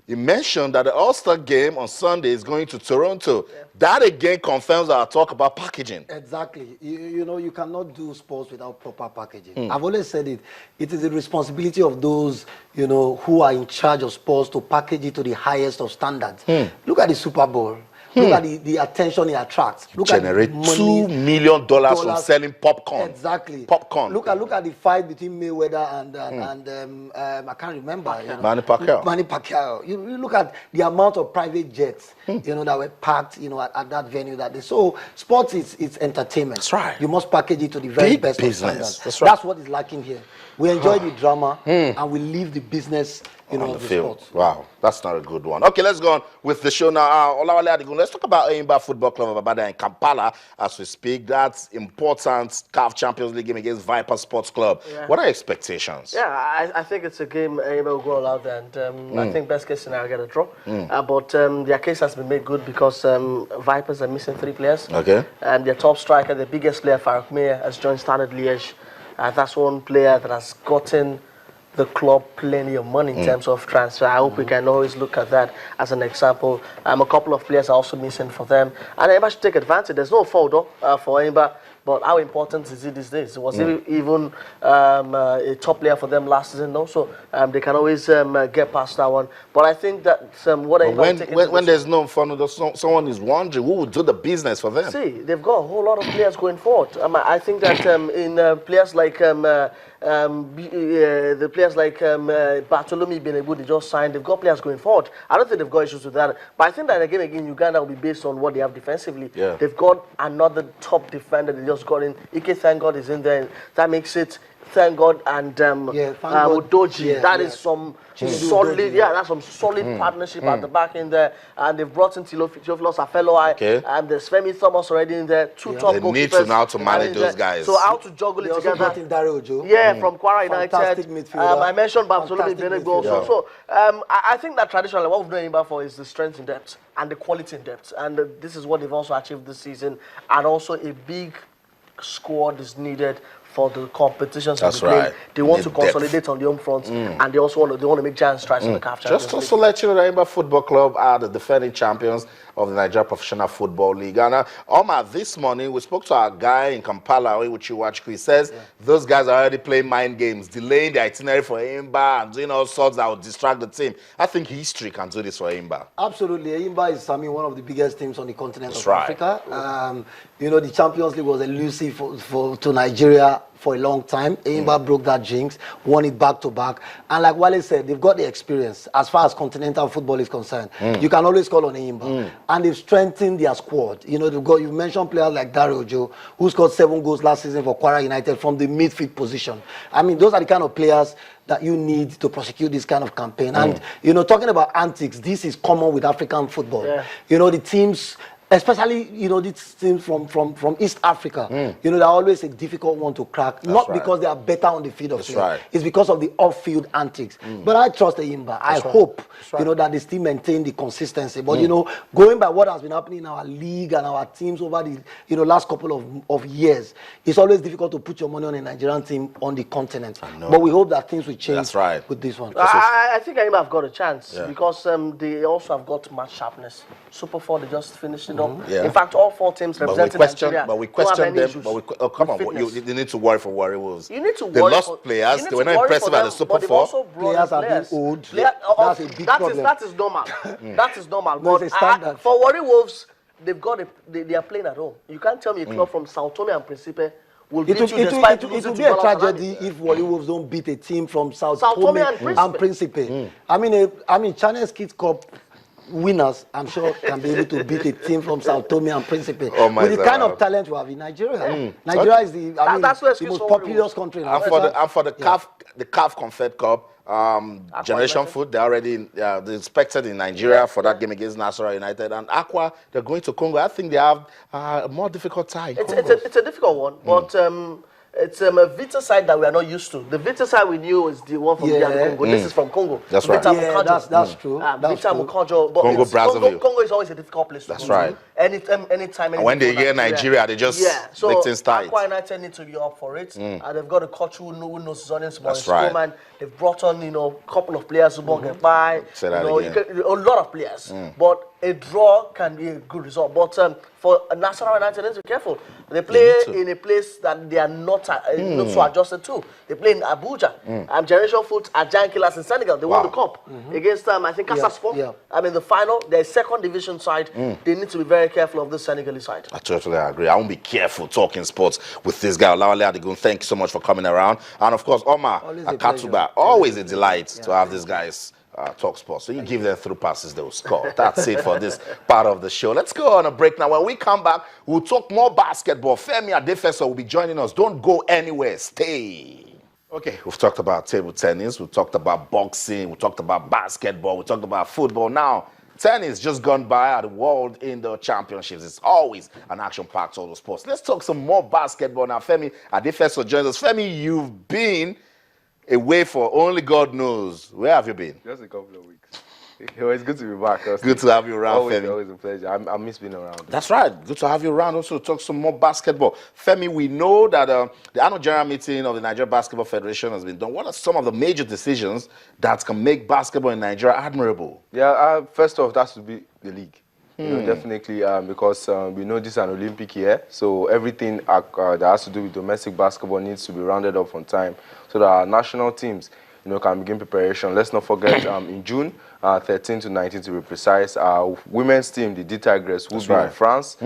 he mentioned that the All-Star game on Sunday is going to Toronto. Yeah. That again confirms our talk about packaging. Exactly. You know, you cannot do sports without proper packaging. I've always said it. It is the responsibility of those, you know, who are in charge of sports to package it to the highest of standards. Look at the Super Bowl. Look at the attention it attracts. Look Generate at the money, $2 million from selling popcorn. Exactly. Popcorn. Look at the fight between Mayweather and I can't remember. You know, Manny Pacquiao. Manny Pacquiao. You look at the amount of private jets, you know, that were packed, you know, at that venue that day. So sports is entertainment. That's right. You must package it to the very best of standards. That's right. That's what is lacking here. We enjoy the drama and we leave the business, you know, on of the the field. sport. Wow, that's not a good one. Okay, let's go on with the show now. Olawale Adigun, let's talk about Enyimba Football Club of Ibadan in Kampala as we speak. That's important CAF Champions League game against Viper Sports Club. Yeah. What are your expectations? Yeah, I think it's a game Enyimba will go all out there, and I think best case scenario get a draw. But their case has been made good because Vipers are missing 3 players. Okay. And their top striker, the biggest player, Farouk Meir, has joined Standard Liège. That's one player that has gotten the club plenty of money in terms of transfer. I hope we can always look at that as an example. A couple of players are also missing for them. And Enyimba should take advantage. There's no fault though for Enyimba. But how important is it these days? Was it even a top player for them last season? No, so they can always get past that one. But I think that what when there's no fun, someone is wondering who would do the business for them. See, they've got a whole lot of players going forward. I think that in players like the players like Bartolome Benebu, they just signed. They've got players going forward. I don't think they've got issues with that. But I think that again, Uganda will be based on what they have defensively. Yeah. They've got another top defender they just got in. Ike, thank God, is in there. That makes it, thank God, and Udoji. Yeah, that is some solid, that's some solid partnership at the back in there. And they've brought in Theophilus Afeloi, and there's Femi Thomas already in there. Two top goalkeepers. They need to now to manage those guys. So how to juggle it together. Brought in Dario Ojo. From Kwara United. I mentioned Bartolome Benebu also. So I think that traditionally what we've done in Enyimba for is the strength in depth and the quality in depth. And this is what they've also achieved this season. And also a big squad is needed for the competitions. That's right. They want to consolidate on the home front, and they also want to make giant strides in the CAF Champions League. Just to let you know, the Enyimba Football Club are the defending champions of the Nigeria Professional Football League. And Omar, this morning we spoke to our guy in Kampala, which you watch. He says those guys are already playing mind games, delaying the itinerary for Enyimba and doing all sorts that will distract the team. I think history can do this for Enyimba. Absolutely, Enyimba is one of the biggest teams on the continent of Africa. You know, the Champions League was elusive to Nigeria for a long time. Enyimba broke that jinx, won it back to back, and like Wale said, they've got the experience as far as continental football is concerned. You can always call on Enyimba, and they've strengthened their squad. You know, you mentioned players like Dario Ojo, who scored 7 goals last season for Kwara United from the midfield position. I mean, those are the kind of players that you need to prosecute this kind of campaign. And you know, talking about antics, this is common with African football. You know, the teams, especially, you know, these teams from East Africa, you know, they're always a difficult one to crack. Not because they are better on the field of play. It's because of the off-field antics. But I trust Enyimba. I hope, you know, that they still maintain the consistency. But, you know, going by what has been happening in our league and our teams over the, you know, last couple of years, it's always difficult to put your money on a Nigerian team on the continent. But we hope that things will change with this one. I think Enyimba have got a chance because they also have got match sharpness. Super 4, they just finished it. In fact, all 4 teams representing Nigeria. But we question them. But come on, you need to worry for Warri Wolves. You need to worry. They lost players. They were not impressive at the Super 4. Players are being old. That's a big problem. That is normal. That is normal. But for Warri Wolves, they are playing at home. You can't tell me a club from Sao Tome and Principe will beat you despite losing to It will be a tragedy if Warri Wolves don't beat a team from Sao Tome and Principe. I mean, Channels Kids Cup winners, I'm sure, can be able to beat a team from Sao Tome and Principe. With the kind of talent we have in Nigeria. Nigeria is the most populous country in Africa. And for the CAF Confed Cup, Generation Food, they're already they're expected in Nigeria for that game against Nasarawa United. And Aqua, they're going to Congo. I think they have a more difficult tie. It's a difficult one, but it's a Vita side that we are not used to. The Vita side we knew is the one from Congo. This is from Congo. That's right. That's true. Vita Mukojo. But Congo, Brazzaville. Congo is always a difficult place to go. That's right. anytime. And when they hear Nigeria, they just so things tight. Aqua United need to be up for it. They've got a coach who knows his audience. That's right. They've brought on, a couple of players who won't get by. Say that again. A lot of players. But a draw can be a good result. But for National United, they need to be careful. They play in a place that they are not so adjusted to. They play in Abuja. Generation Foot are giant killers in Senegal. They won the cup against I think Casa Sport. I mean the final. Their second division side. They need to be very careful of this Senegalese side. I totally agree. I won't be careful talking sports with this guy. Olawale Adigun, thank you so much for coming around. And of course, Omar Akatuba, always a delight to have these guys talk sports. So you give them through passes, they'll score. That's it for this part of the show. Let's go on a break now. When we come back, we'll talk more basketball. Femi Adefeso will be joining us. Don't go anywhere. Stay. Okay, we've talked about table tennis. We've talked about boxing. We talked about basketball. We talked about football. Now, tennis just gone by at the World Indoor Championships. It's always an action-packed total sports. Let's talk some more basketball now. Femi Adefeso joins us. Femi, you've been away for only God knows. Where have you been? Just a couple of weeks. It's good to be back. Good to have you around, Femi. Always a pleasure. I miss being around. That's right. Good to have you around. Also, talk some more basketball. Femi, we know that the annual general meeting of the Nigeria Basketball Federation has been done. What are some of the major decisions that can make basketball in Nigeria admirable? Yeah, first off, that should be the league. Definitely, because we know this is an Olympic year, so everything that has to do with domestic basketball needs to be rounded up on time so that our national teams, can begin preparation. Let's not forget, in June 13 to 19 to be precise, our women's team, the D Tigers, will be in France,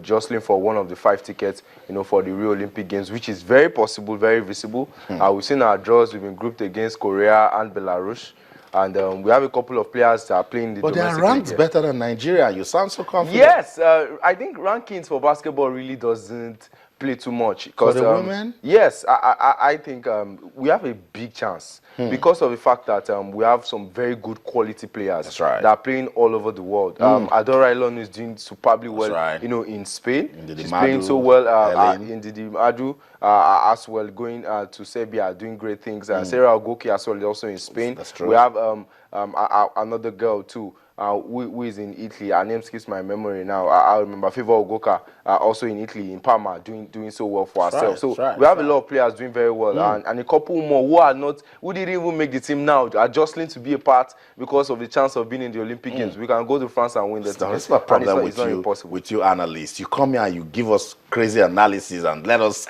jostling for one of the 5 tickets, for the Rio Olympic Games, which is very possible, very visible. We've seen our draws. We've been grouped against Korea and Belarus. And we have a couple of players that are playing the domestic league. But they are ranked better than Nigeria. You sound so confident. Yes, I think rankings for basketball really doesn't play too much. For the women? Yes, I think we have a big chance because of the fact that we have some very good quality players that are playing all over the world. Adora Elon is doing superbly well, in Spain. She's playing so well in the Madu as well, going to Serbia, doing great things. Sarah Ogoki as well, also in Spain. That's true. We have another girl too. Who is in Italy. Her name skips my memory now. I remember Favor Ogoka, also in Italy, in Parma, doing so well for ourselves. We have a lot of players doing very well, and a couple more who didn't even make the team now, are jostling to be a part because of the chance of being in the Olympic Games. We can go to France and win the team. It's not a problem with you analysts. You come here and you give us crazy analysis and let us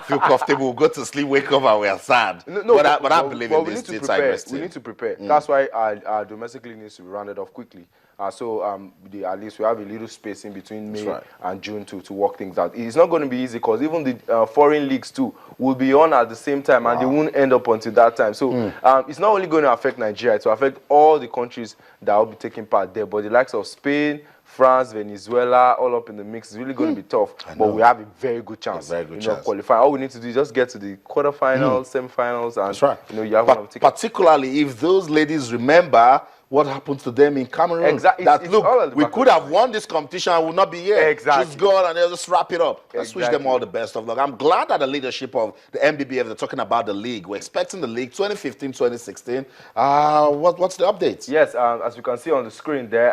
feel comfortable. We'll go to sleep, wake up, and we are sad. But I believe in this. We need to prepare. That's why our domestic league needs to be rounded off quickly. At least we have a little space in between May and June to work things out. It's not going to be easy because even the foreign leagues too will be on at the same time and they won't end up until that time. So it's not only going to affect Nigeria, it will affect all the countries that will be taking part there. But the likes of Spain, France, Venezuela, all up in the mix. It's really going to be tough, but we have a very good chance. Of qualifying. All we need to do is just get to the quarterfinals, semifinals, and you have one of the tickets. Particularly if those ladies remember what happened to them in Cameroon. Exactly. Look, we could have won this competition and would not be here. Exactly. Just go on and they'll just wrap it up. Let's wish them all the best of luck. I'm glad that the leadership of the MBBF, they're talking about the league. We're expecting the league 2015, 2016. What's the update? Yes, as you can see on the screen there,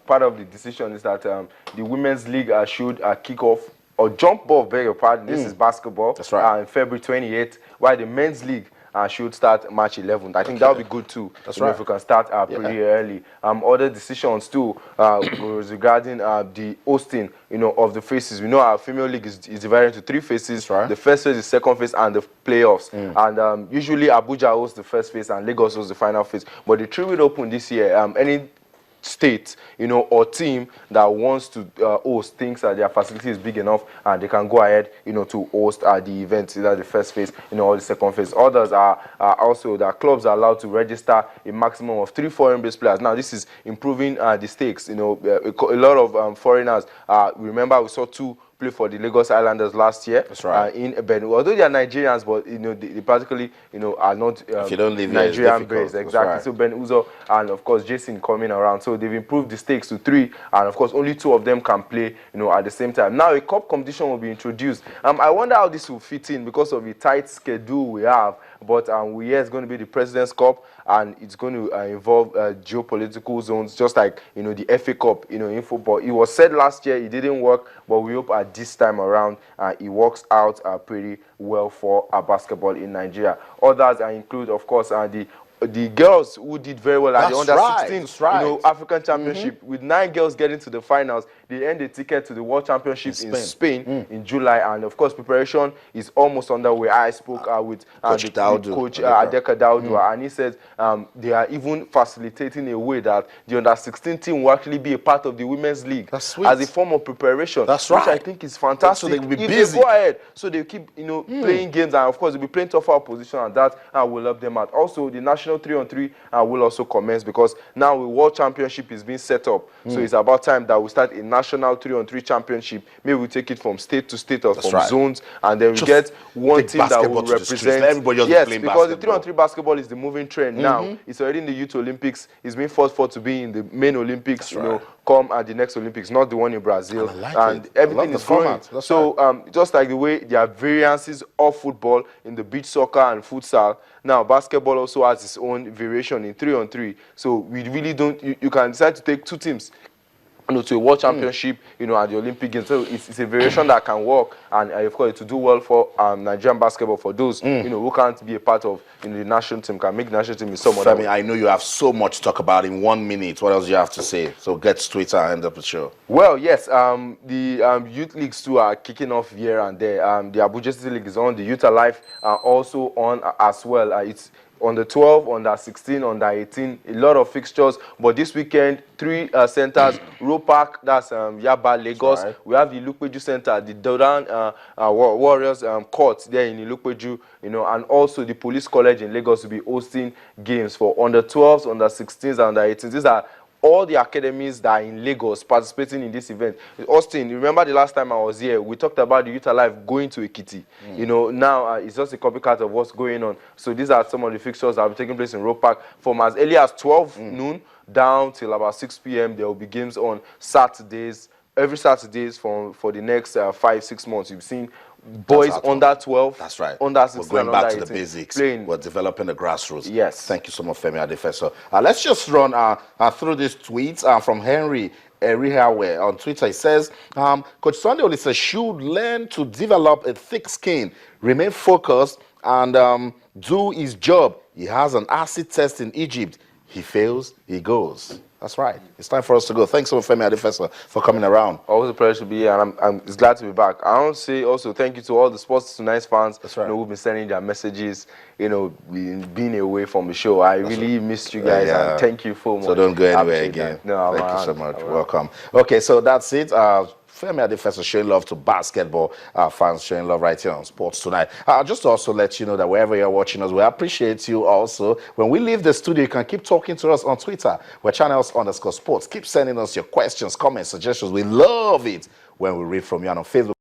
part of the decision is that the women's league should kick off or jump off, beg your pardon. This is basketball. That's right. In February 28th, while the men's league should start March 11th. I think that would be good too. That's right. If we can start pretty early. Other decisions too regarding the hosting, of the phases. We know our female league is divided into 3 phases. Right. The first phase, the second phase, and the playoffs. And usually Abuja hosts the first phase and Lagos hosts the final phase. But the 3 will open this year. Any state, or team that wants to host thinks that their facility is big enough and they can go ahead, to host the event, either the first phase, or the second phase. Others are also that clubs are allowed to register a maximum of 3 foreign-based players. Now, this is improving the stakes. A lot of foreigners. Remember, we saw 2 play for the Lagos Islanders last year. That's right. In Benue. Although they are Nigerians, but they particularly are not if you don't live Nigerian based. Exactly. Right. So Ben Uzo and of course Jason coming around. So they've improved the stakes to 3, and of course only 2 of them can play, at the same time. Now a cup competition will be introduced. I wonder how this will fit in because of the tight schedule we have. but it's going to be the President's Cup, and it's going to involve geopolitical zones, just like the FA Cup, in football. It was said last year it didn't work, but we hope at this time around it works out pretty well for basketball in Nigeria. Others include, of course, the girls who did very well at the under-16 African Championship, with 9 girls getting to the finals. They earned a ticket to the World Championship in Spain in July, and of course preparation is almost underway. I spoke with Coach Adeka Daudu, and he said they are even facilitating a way that the under-16 team will actually be a part of the Women's League as a form of preparation. Which I think is fantastic. So they will be busy. They go ahead, so they keep playing games, and of course they'll be playing tougher opposition, and that will help them out. Also, the national 3-on-3 will also commence, because now the World Championship is being set up. So it's about time that we start a national 3-on-3 championship. Maybe we take it from state to state or from zones, and then we get one team that will represent. Everybody yes, because the 3-on-3 basketball is the moving trend now. It's already in the Youth Olympics. It's been fought for to be in the main Olympics. Come at the next Olympics, not the one in Brazil. And everything is growing. So just like the way there are variances of football in the beach soccer and futsal, now basketball also has its own variation in 3-on-3. So we really don't. You can decide to take 2 teams to a World Championship, at the Olympic Games. So it's a variation that can work, and of course to do well for Nigerian basketball, for those who can't be a part of the national team, can make the national team in some other way. I know you have so much to talk about in 1 minute. What else do you have to say? So get to Twitter and end up the show. Well, yes, the youth leagues too are kicking off here and there. The Abuja City League is on. The Youth Alive are also on as well. It's on the 12, on the 16, on the 18, a lot of fixtures. But this weekend, 3 centers, Roe Park, that's Yaba, Lagos. We have the Ilukpeju Center, the Dodan Warriors court there in Ilukpeju, and also the Police College in Lagos will be hosting games for under 12s, under 16s, and under 18s. These are all the academies that are in Lagos participating in this event. Austin, remember the last time I was here, we talked about the Youth Alive going to Ekiti. Now it's just a copycat of what's going on. So these are some of the fixtures that will be taking place in Roe Park from as early as 12 noon down till about 6 p.m. There will be games on Saturdays, every Saturdays for the next 5-6 months. You've seen boys under 12, that's right, under 16, we're going back to 18, the basics. Playing. We're developing the grassroots. Yes. Thank you so much, Femi Adefeso. Let's just run through these tweets from Henry Rihawe on Twitter. He says, Coach Sunday Olise should learn to develop a thick skin, remain focused, and do his job. He has an acid test in Egypt. He fails, he goes. That's right. It's time for us to go. Thanks so much, Femi Adefeso, for coming around. Always a pleasure to be here, and I'm glad to be back. I want to say also thank you to all the Sports Tonight fans. That's right. Who've been sending their messages, being away from the show. I really missed you guys, and thank you so much. So don't go anywhere again. No, thank you so much. Welcome. Okay, so that's it. Femi Adefeso showing love to basketball fans, showing love right here on Sports Tonight. Just to also let you know that wherever you're watching us, we appreciate you also. When we leave the studio, you can keep talking to us on Twitter. We're channels_sports. Keep sending us your questions, comments, suggestions. We love it when we read from you, and on Facebook.